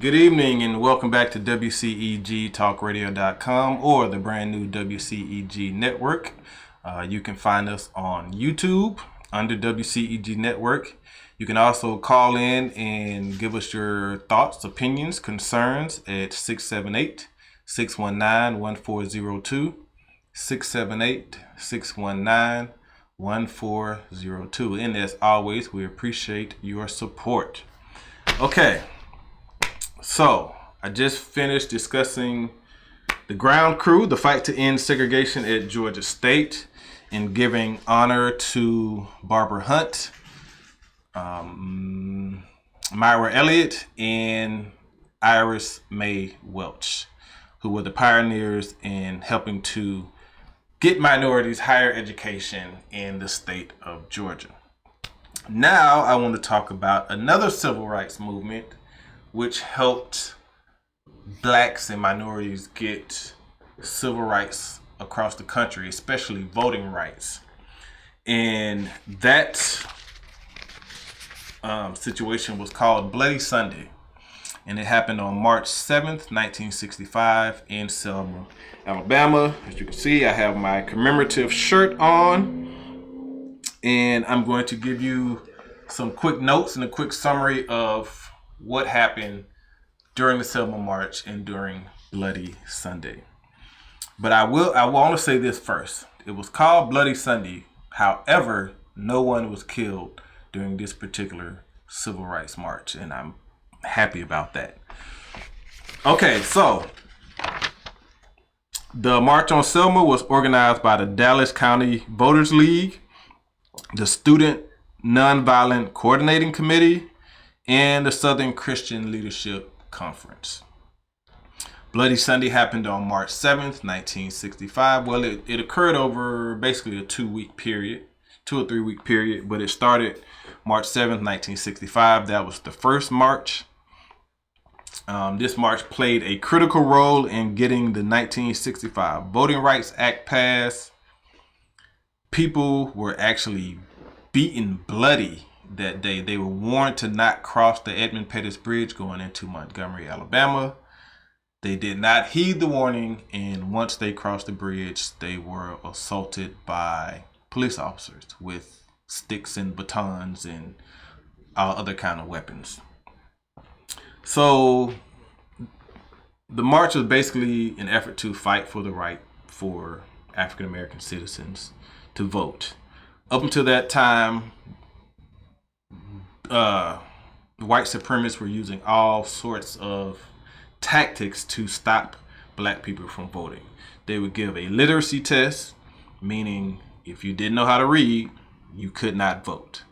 Good evening and welcome back to WCEG TalkRadio.com or the brand new WCEG Network. You can find us on YouTube under WCEG Network. You can also call in and give us your thoughts, opinions, concerns at 678-619-1402, 678-619-1402. And as always, we appreciate your support. Okay. So, I just finished discussing the ground crew, the fight to end segregation at Georgia State, and giving honor to Barbara Hunt, Myra Elliott, and Iris Mae Welch, who were the pioneers in helping to get minorities higher education in the state of Georgia. Now, I want to talk about another civil rights movement which helped blacks and minorities get civil rights across the country, especially voting rights. And that situation was called Bloody Sunday. And it happened on March 7th, 1965 in Selma, Alabama. As you can see, I have my commemorative shirt on. And I'm going to give you some quick notes and a quick summary of what happened during the Selma March and during Bloody Sunday. But I want to say this first. It was called Bloody Sunday. However, no one was killed during this particular civil rights march, and I'm happy about that. Okay, so the March on Selma was organized by the Dallas County Voters League, the Student Nonviolent Coordinating Committee, and the Southern Christian Leadership Conference. Bloody Sunday happened on March 7th, 1965. Well, it occurred over basically a 2 or 3 week period, but it started March 7th, 1965. That was the first march. This march played a critical role in getting the 1965 Voting Rights Act passed. People were actually beaten bloody that day. They were warned to not cross the Edmund Pettus Bridge going into Montgomery, Alabama. They did not heed the warning, and once they crossed the bridge, they were assaulted by police officers with sticks and batons and all other kind of weapons. So the march was basically an effort to fight for the right for African American citizens to vote. Up until that time, white supremacists were using all sorts of tactics to stop black people from voting. They would give a literacy test, meaning if you didn't know how to read, you could not vote.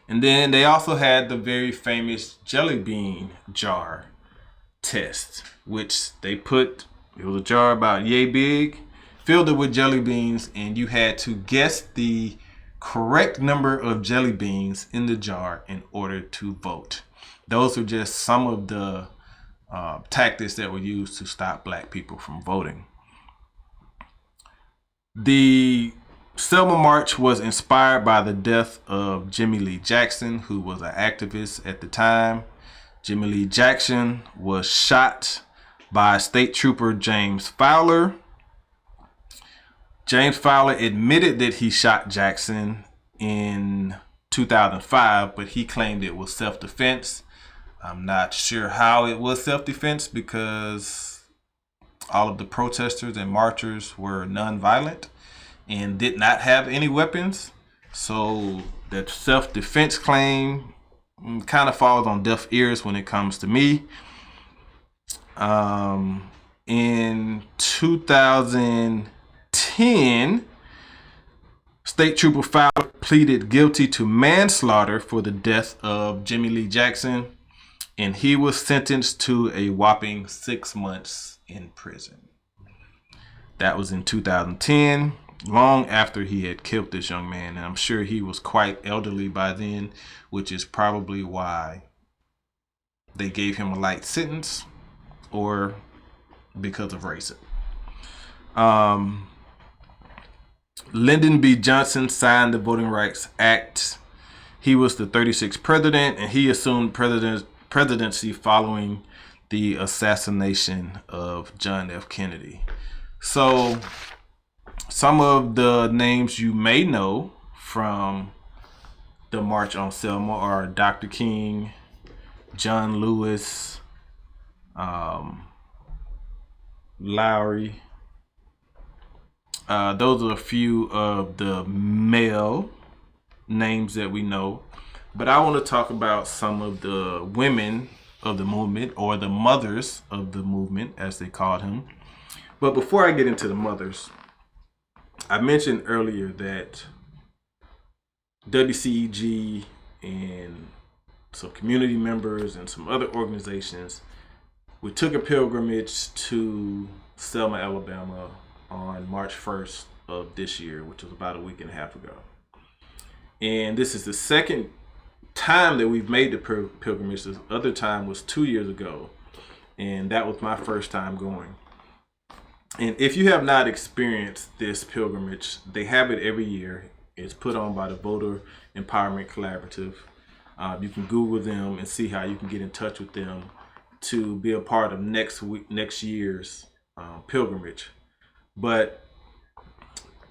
And then they also had the very famous jelly bean jar test, which it was a jar about yay big, filled it with jelly beans, and you had to guess the correct number of jelly beans in the jar in order to vote. Those are just some of the tactics that were used to stop black people from voting. The Selma March was inspired by the death of Jimmy Lee Jackson, who was an activist at the time. Jimmy Lee Jackson was shot by State Trooper James Fowler. James Fowler admitted that he shot Jackson in 2005, but he claimed it was self-defense. I'm not sure how it was self-defense because all of the protesters and marchers were nonviolent and did not have any weapons. So that self-defense claim kind of falls on deaf ears when it comes to me. In 2010, State Trooper Fowler pleaded guilty to manslaughter for the death of Jimmy Lee Jackson, and he was sentenced to a whopping 6 months in prison. That was in 2010, long after he had killed this young man, and I'm sure he was quite elderly by then, which is probably why they gave him a light sentence, or because of racism. Lyndon B. Johnson signed the Voting Rights Act. He was the 36th president, and he assumed presidency following the assassination of John F. Kennedy. So some of the names you may know from the March on Selma are Dr. King, John Lewis, Lowry. Those are a few of the male names that we know. But I want to talk about some of the women of the movement, or the mothers of the movement, as they called him. But before I get into the mothers, I mentioned earlier that WCEG and some community members and some other organizations, we took a pilgrimage to Selma, Alabama on March 1st of this year, which was about a week and a half ago. And this is the second time that we've made the pilgrimage. The other time was 2 years ago, and that was my first time going. And if you have not experienced this pilgrimage, they have it every year. It's put on by the Voter Empowerment Collaborative. You can Google them and see how you can get in touch with them to be a part of next year's pilgrimage. But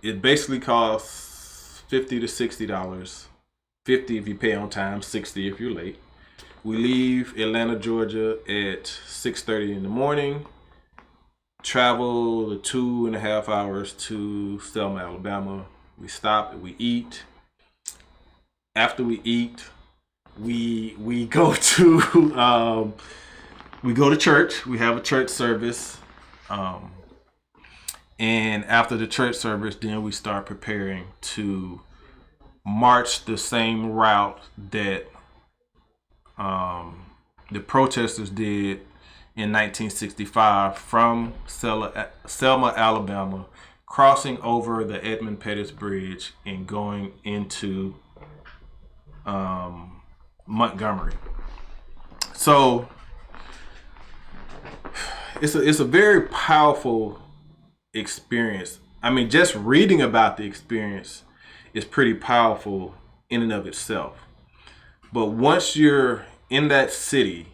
it basically costs $50 to $60. $50 if you pay on time, $60 if you're late. We leave Atlanta, Georgia at 6:30 in the morning. Travel the 2.5 hours to Selma, Alabama. We stop and we eat. After we eat, we go to church. We have a church service, and after the church service, then we start preparing to march the same route that the protesters did in 1965 from Selma, Alabama, crossing over the Edmund Pettus Bridge and going into Montgomery. So it's a very powerful experience. I mean, just reading about the experience is pretty powerful in and of itself. But once you're in that city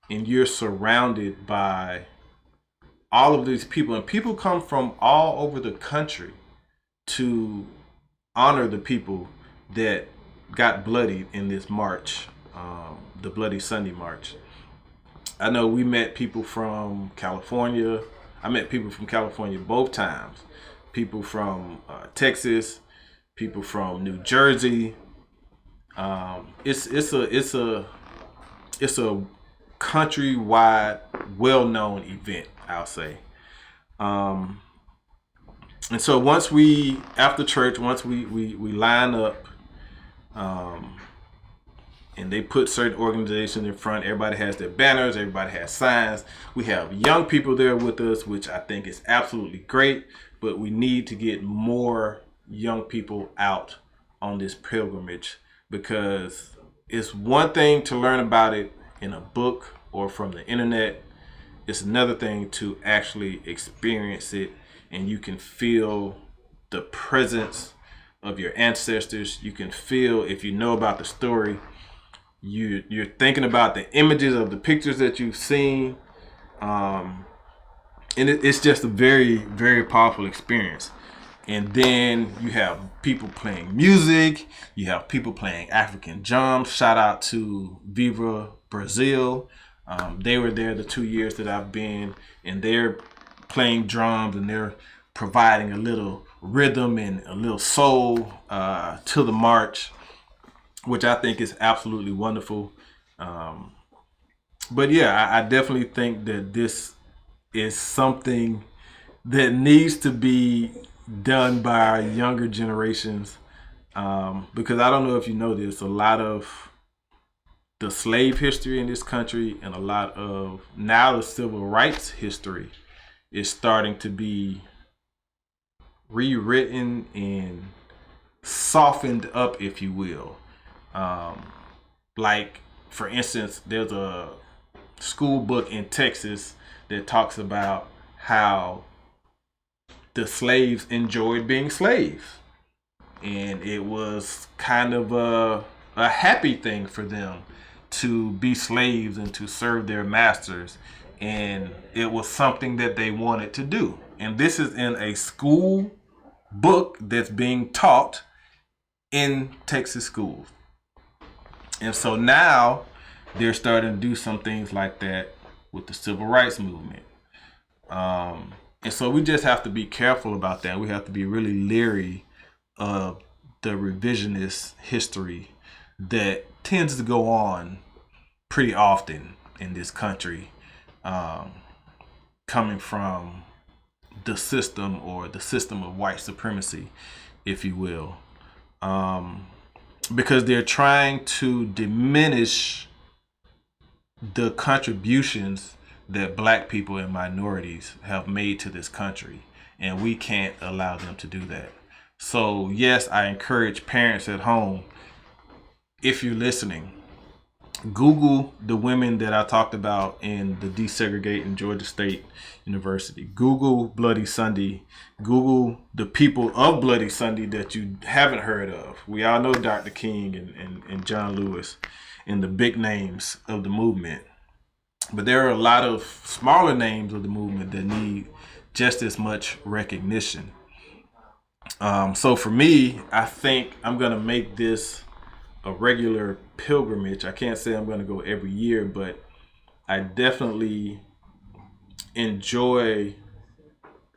and you're surrounded by all of these people, and people come from all over the country to honor the people that got bloodied in this march, the Bloody Sunday March. I know we met people from California. I met people from California both times. People from Texas, people from New Jersey. It's a countrywide, well-known event, I'll say. And so once after church, once we line up, and they put certain organizations in front, everybody has their banners, everybody has signs. We have young people there with us, which I think is absolutely great, but we need to get more young people out on this pilgrimage, because it's one thing to learn about it in a book or from the internet. It's another thing to actually experience it, and you can feel the presence of your ancestors. You can feel, if you know about the story, you're thinking about the images of the pictures that you've seen, and it's just a very, very powerful experience. And then you have people playing music, you have people playing African drums. Shout out to Viva Brazil. They were there the 2 years that I've been, and they're playing drums and they're providing a little rhythm and a little soul to the march, which I think is absolutely wonderful. But yeah, I definitely think that this is something that needs to be done by our younger generations, because I don't know if you know this, a lot of the slave history in this country and a lot of now the civil rights history is starting to be rewritten and softened up, if you will. Like, for instance, there's a school book in Texas that talks about how the slaves enjoyed being slaves, and it was kind of a happy thing for them to be slaves and to serve their masters. And it was something that they wanted to do. And this is in a school book that's being taught in Texas schools. And so now they're starting to do some things like that with the civil rights movement. And so we just have to be careful about that. We have to be really leery of the revisionist history that tends to go on pretty often in this country, coming from the system, or the system of white supremacy, if you will, because they're trying to diminish the contributions that black people and minorities have made to this country, and we can't allow them to do that. So yes, I encourage parents at home, if you're listening, Google the women that I talked about in the desegregating Georgia State University. Google Bloody Sunday. Google the people of Bloody Sunday that you haven't heard of. We all know Dr. King and John Lewis and the big names of the movement. But there are a lot of smaller names of the movement that need just as much recognition. So for me, I think I'm going to make this a regular pilgrimage. I can't say I'm going to go every year, but I definitely enjoy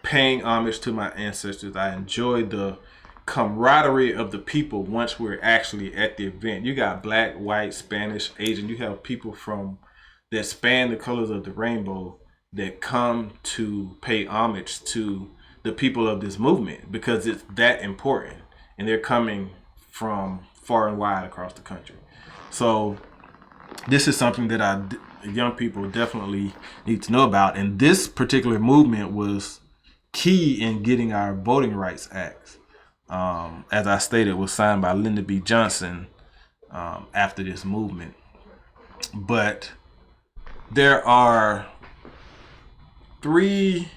paying homage to my ancestors. I enjoy the camaraderie of the people once we're actually at the event. You got black, white, Spanish, Asian. You have people from that span the colors of the rainbow that come to pay homage to the people of this movement, because it's that important, and they're coming from far and wide across the country. So this is something that young people definitely need to know about. And this particular movement was key in getting our Voting Rights Act. As I stated, was signed by Lyndon B. Johnson after this movement. But there are 3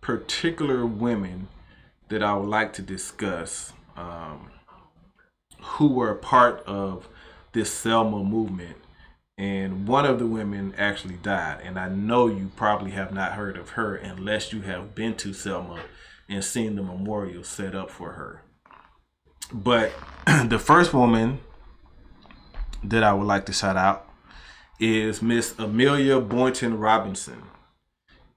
particular women that I would like to discuss, who were a part of this Selma movement. And one of the women actually died. And I know you probably have not heard of her unless you have been to Selma and seen the memorial set up for her. But the first woman that I would like to shout out is Miss Amelia Boynton Robinson.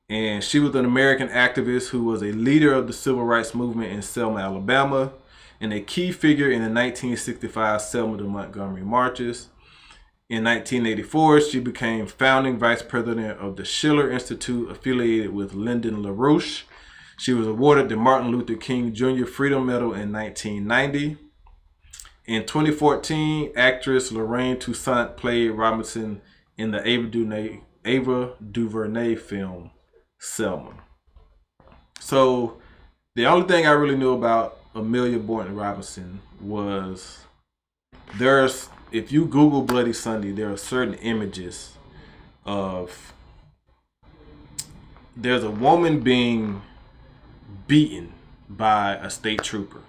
And she was an American activist who was a leader of the civil rights movement in Selma, Alabama, and a key figure in the 1965 Selma to Montgomery marches. In 1984, she became founding vice president of the Schiller Institute, affiliated with Lyndon LaRouche. She was awarded the Martin Luther King Jr. Freedom Medal in 1990. In 2014, actress Lorraine Toussaint played Robinson in the Ava DuVernay film, Selma. So the only thing I really knew about Amelia Boynton Robinson was if you Google Bloody Sunday, there are certain images of, there's a woman being beaten by a state trooper,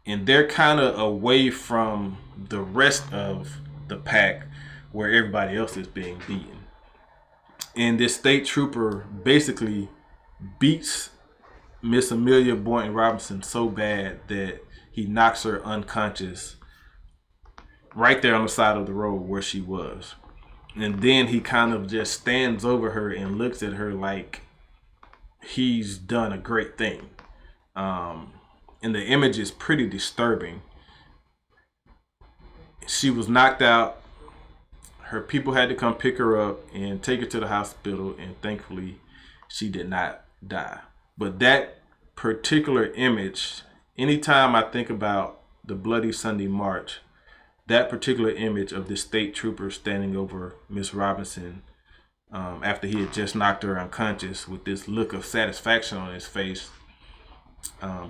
and they're kind of away from the rest of the pack where everybody else is being beaten. And this state trooper basically beats Miss Amelia Boynton Robinson so bad that he knocks her unconscious right there on the side of the road where she was. And then he kind of just stands over her and looks at her like he's done a great thing. And the image is pretty disturbing. She was knocked out. Her people had to come pick her up and take her to the hospital, and thankfully she did not die. But that particular image, anytime I think about the Bloody Sunday March, that particular image of this state trooper standing over Miss Robinson after he had just knocked her unconscious with this look of satisfaction on his face,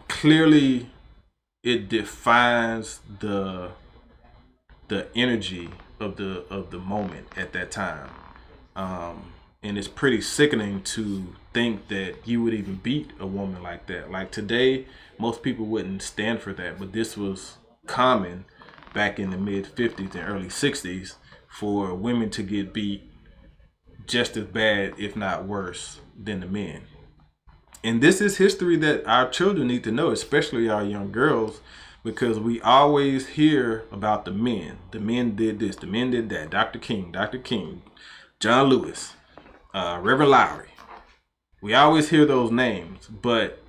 clearly it defines the energy of the moment at that time. And it's pretty sickening to think that you would even beat a woman like that. Like today, most people wouldn't stand for that, but this was common back in the mid 50s and early 60s for women to get beat just as bad, if not worse, than the men. And this is history that our children need to know, especially our young girls, because we always hear about the men. The men did this, the men did that. Dr. King, John Lewis, Reverend Lowry. We always hear those names, but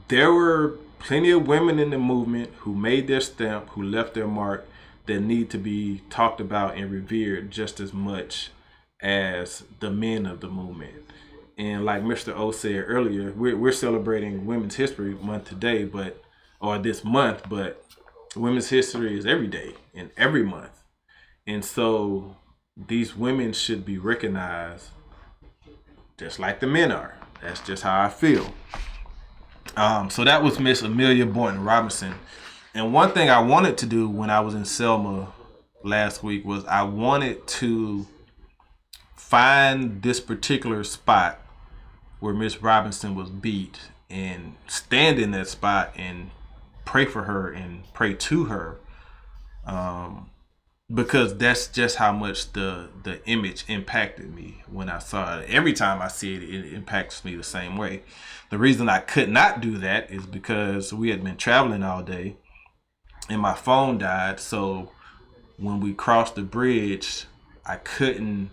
there were plenty of women in the movement who made their stamp, who left their mark, that need to be talked about and revered just as much as the men of the movement. And like Mr. O said earlier, we're celebrating Women's History Month today, or this month, but women's history is every day and every month. And so these women should be recognized just like the men are. That's just how I feel. So that was Miss Amelia Boynton Robinson. And one thing I wanted to do when I was in Selma last week was I wanted to find this particular spot where Miss Robinson was beat and stand in that spot and pray for her and pray to her, because that's just how much the image impacted me when I saw it. Every time I see it, it impacts me the same way. The reason I could not do that is because we had been traveling all day and my phone died. So when we crossed the bridge, I couldn't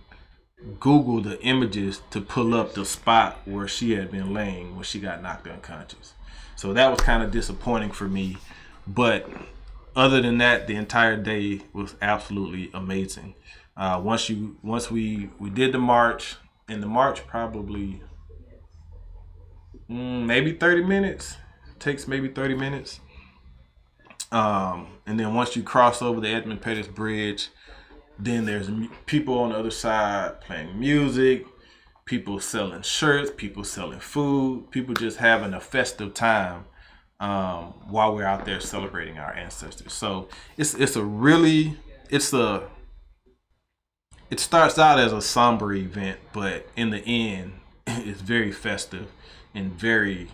Google the images to pull up the spot where she had been laying when she got knocked unconscious. So that was kind of disappointing for me. But other than that, the entire day was absolutely amazing. Once we did the march, and the march probably maybe 30 minutes. It takes maybe 30 minutes. And then once you cross over the Edmund Pettus Bridge, then there's people on the other side playing music, people selling shirts, people selling food, people just having a festive time while we're out there celebrating our ancestors. So it starts out as a somber event, but in the end, it's very festive and very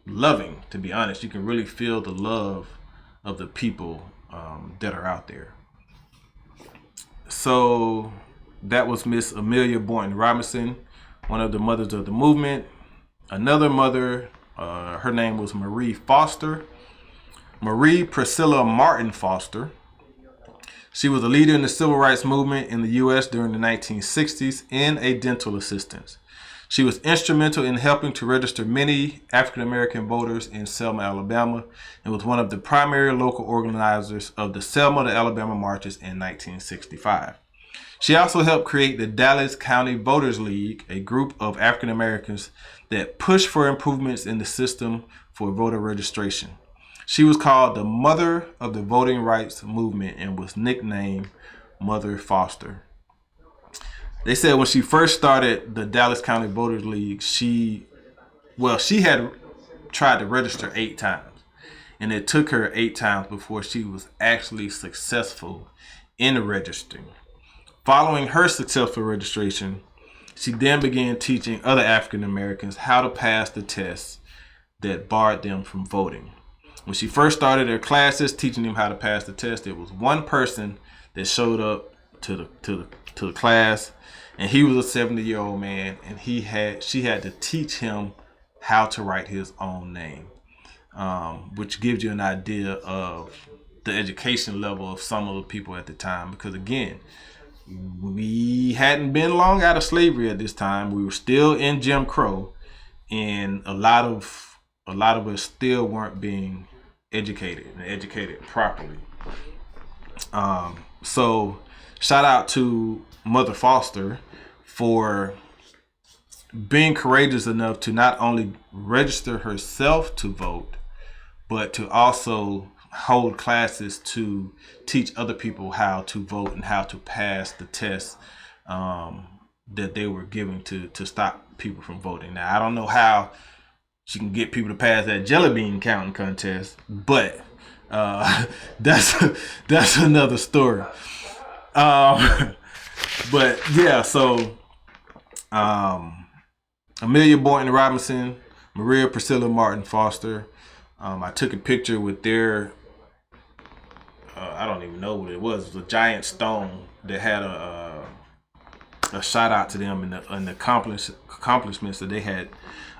loving. To be honest, you can really feel the love of the people that are out there. So that was Miss Amelia Boynton Robinson, one of the mothers of the movement. Another mother, her name was Marie Foster. Marie Priscilla Martin Foster. She was a leader in the civil rights movement in the U.S. during the 1960s and a dental assistant. She was instrumental in helping to register many African American voters in Selma, Alabama, and was one of the primary local organizers of the Selma to Alabama marches in 1965. She also helped create the Dallas County Voters League, a group of African Americans that pushed for improvements in the system for voter registration. She was called the mother of the voting rights movement and was nicknamed Mother Foster. They said when she first started the Dallas County Voters League, she had tried to register 8 times. And it took her 8 times before she was actually successful in registering. Following her successful registration, she then began teaching other African Americans how to pass the tests that barred them from voting. When she first started her classes teaching them how to pass the test, there was one person that showed up to the class, and he was a 70-year-old man, and she had to teach him how to write his own name, which gives you an idea of the education level of some of the people at the time. Because again, we hadn't been long out of slavery at this time. We were still in Jim Crow, and a lot of us still weren't being educated properly. So shout out to Mother Foster for being courageous enough to not only register herself to vote, but to also hold classes to teach other people how to vote and how to pass the tests that they were giving to stop people from voting. Now, I don't know how she can get people to pass that jelly bean counting contest, but that's another story. But yeah, so Amelia Boynton Robinson, Maria Priscilla Martin Foster. I took a picture with their I don't even know what it was. It was a giant stone that had a shout out to them and the accomplishments that they had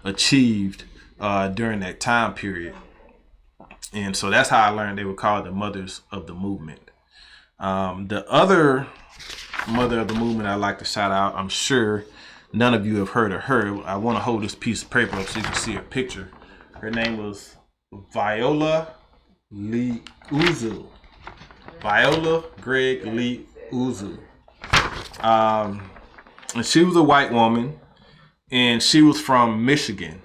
achieved during that time period. And so that's how I learned they were called the mothers of the movement. The other mother of the movement I'd like to shout out, I'm sure none of you have heard of her. I want to hold this piece of paper up so you can see her picture. Her name was Viola Lee Uzu. Viola Gregg Lee Uzu. And she was a white woman, and she was from Michigan.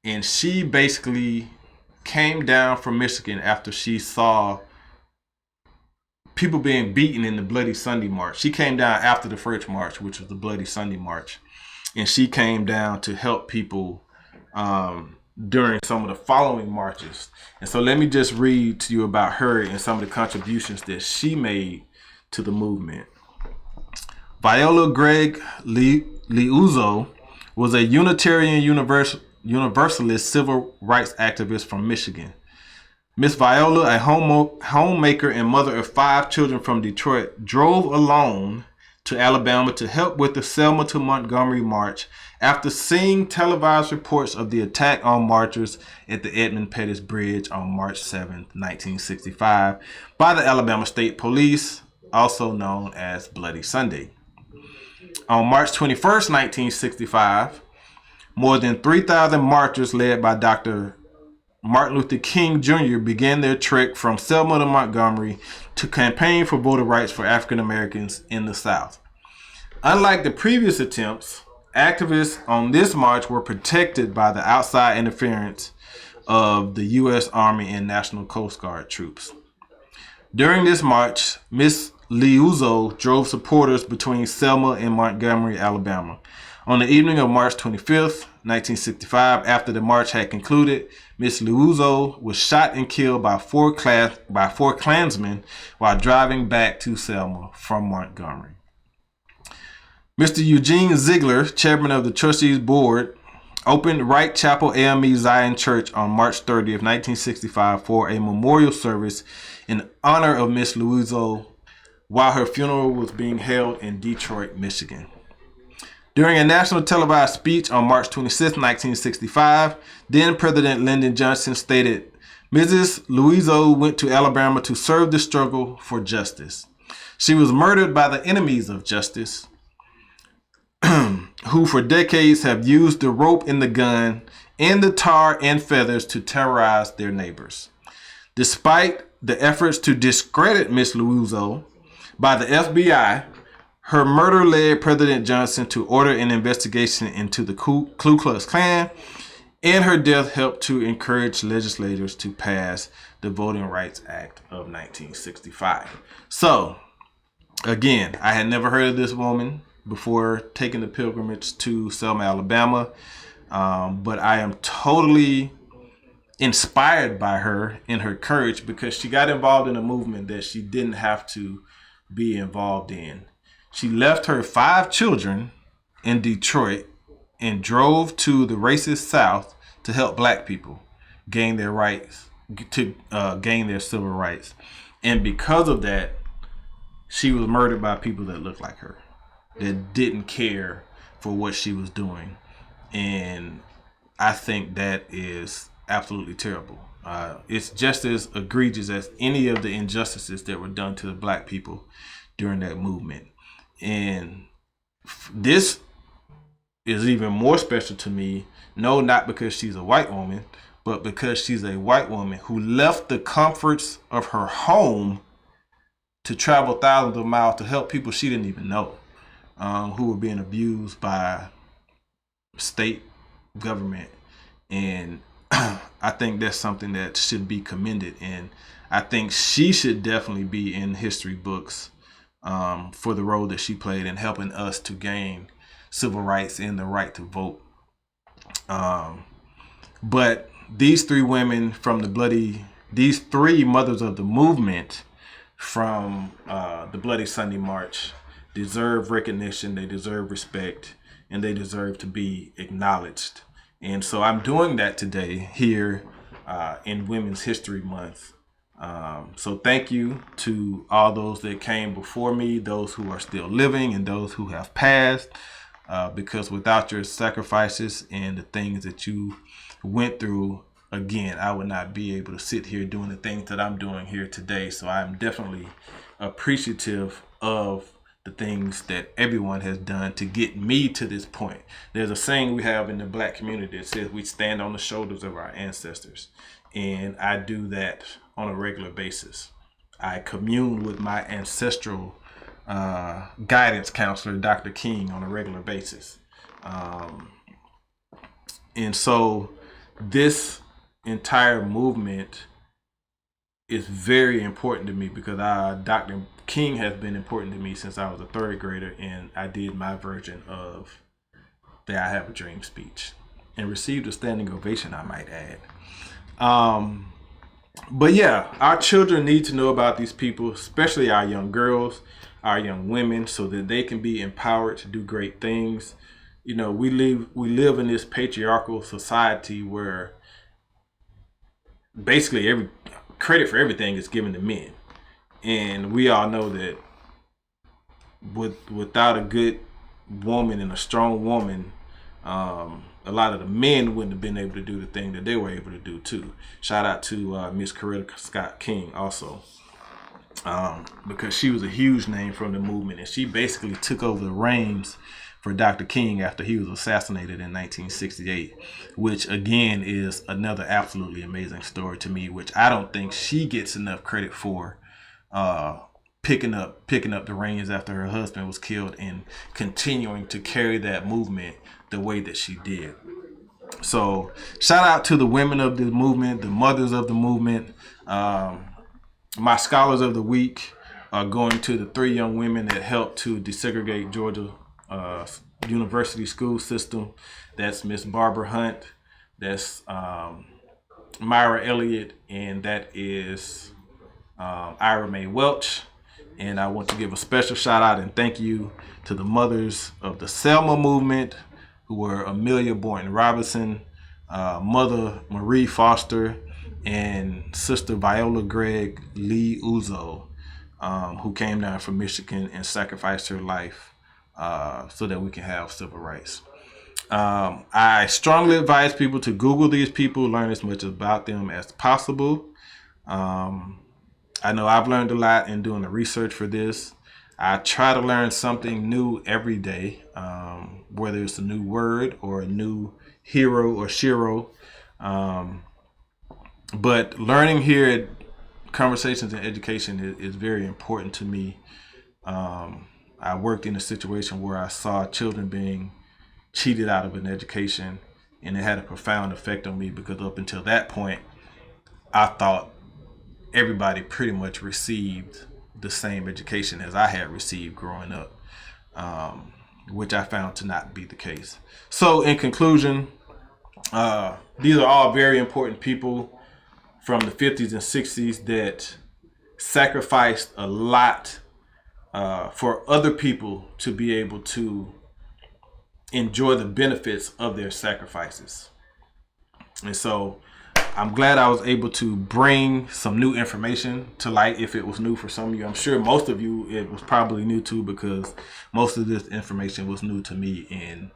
And she basically came down from Michigan after she saw people being beaten in the Bloody Sunday March. She came down after the first march, which was the Bloody Sunday March. And she came down to help people during some of the following marches. And so let me just read to you about her and some of the contributions that she made to the movement. Viola Gregg Uzo was a Unitarian Universalist civil rights activist from Michigan. Miss Viola, a homemaker and mother of 5 children from Detroit, drove alone to Alabama to help with the Selma to Montgomery March after seeing televised reports of the attack on marchers at the Edmund Pettus Bridge on March 7, 1965 by the Alabama State Police, also known as Bloody Sunday. On March 21, 1965, more than 3,000 marchers led by Dr. Martin Luther King Jr. began their trek from Selma to Montgomery to campaign for voter rights for African Americans in the South. Unlike the previous attempts, activists on this march were protected by the outside interference of the U.S. Army and National Coast Guard troops. During this march, Miss Liuzzo drove supporters between Selma and Montgomery, Alabama. On the evening of March 25th, 1965, after the march had concluded, Miss Liuzzo was shot and killed by four Klansmen while driving back to Selma from Montgomery. Mr. Eugene Ziegler, chairman of the trustees board, opened Wright Chapel AME Zion Church on March 30th, 1965 for a memorial service in honor of Miss Liuzzo while her funeral was being held in Detroit, Michigan. During a national televised speech on March 26, 1965, then President Lyndon Johnson stated, Mrs. Liuzzo went to Alabama to serve the struggle for justice. She was murdered by the enemies of justice, who for decades have used the rope and the gun and the tar and feathers to terrorize their neighbors. Despite the efforts to discredit Miss Liuzzo by the FBI, her murder led President Johnson to order an investigation into the Ku Klux Klan, and her death helped to encourage legislators to pass the Voting Rights Act of 1965. So, again, I had never heard of this woman before taking the pilgrimage to Selma, Alabama, but I am totally inspired by her and her courage because she got involved in a movement that she didn't have to be involved in. She left her 5 children in Detroit and drove to the racist South to help Black people gain their rights, to gain their civil rights. And because of that, she was murdered by people that looked like her, that didn't care for what she was doing. And I think that is absolutely terrible. It's just as egregious as any of the injustices that were done to the Black people during that movement. And this is even more special to me, no, not because she's a white woman, but because she's a white woman who left the comforts of her home to travel thousands of miles to help people she didn't even know, who were being abused by state government. And I think that's something that should be commended. And I think she should definitely be in history books for the role that she played in helping us to gain civil rights and the right to vote. But these 3 women from these 3 mothers of the movement from the Bloody Sunday March deserve recognition, they deserve respect, and they deserve to be acknowledged. And so I'm doing that today here in Women's History Month So thank you to all those that came before me, those who are still living and those who have passed, because without your sacrifices and the things that you went through, again, I would not be able to sit here doing the things that I'm doing here today. So I'm definitely appreciative of the things that everyone has done to get me to this point. There's a saying we have in the Black community that says we stand on the shoulders of our ancestors. And I do that on a regular basis. I commune with my ancestral guidance counselor, Dr. King, on a regular basis. And so this entire movement is very important to me because Dr. King has been important to me since I was a third grader, and I did my version of the I Have a Dream speech and received a standing ovation, I might add. But yeah, our children need to know about these people, especially our young girls, our young women, so that they can be empowered to do great things. You know, we live in this patriarchal society where basically every credit for everything is given to men. And we all know that without a good woman and a strong woman, a lot of the men wouldn't have been able to do the thing that they were able to do too. Shout out to Miss Coretta Scott King also, because she was a huge name from the movement, and she basically took over the reins for Dr. King after he was assassinated in 1968, which again is another absolutely amazing story to me, which I don't think she gets enough credit for, picking up the reins after her husband was killed and continuing to carry that movement the way that she did. So shout out to the women of the movement, the mothers of the movement. My scholars of the week are going to the 3 young women that helped to desegregate Georgia university school system. That's Miss Barbara Hunt, that's Myra Elliott, and that is Ira Mae Welch. And I want to give a special shout out and thank you to the mothers of the Selma movement, who were Amelia Boynton Robinson, Mother Marie Foster, and Sister Viola Gregg Lee Uzo, who came down from Michigan and sacrificed her life so that we can have civil rights. I strongly advise people to Google these people, learn as much about them as possible. I know I've learned a lot in doing the research for this. I try to learn something new every day, whether it's a new word or a new hero or shiro. But learning here at Conversations in Education is very important to me. I worked in a situation where I saw children being cheated out of an education, and it had a profound effect on me because up until that point, I thought everybody pretty much received the same education as I had received growing up, which I found to not be the case. So in conclusion, these are all very important people from the 50s and 60s that sacrificed a lot for other people to be able to enjoy the benefits of their sacrifices. And so I'm glad I was able to bring some new information to light if it was new for some of you. I'm sure most of you it was probably new to, because most of this information was new to me, and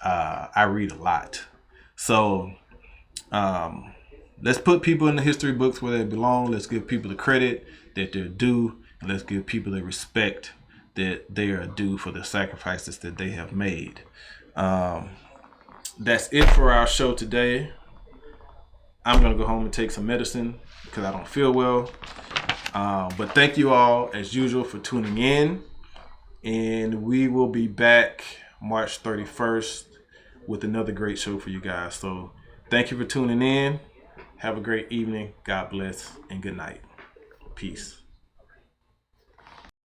I read a lot. So let's put people in the history books where they belong. Let's give people the credit that they're due, and let's give people the respect that they are due for the sacrifices that they have made. That's it for our show today. I'm going to go home and take some medicine because I don't feel well. But thank you all, as usual, for tuning in. And we will be back March 31st with another great show for you guys. So thank you for tuning in. Have a great evening. God bless and good night. Peace.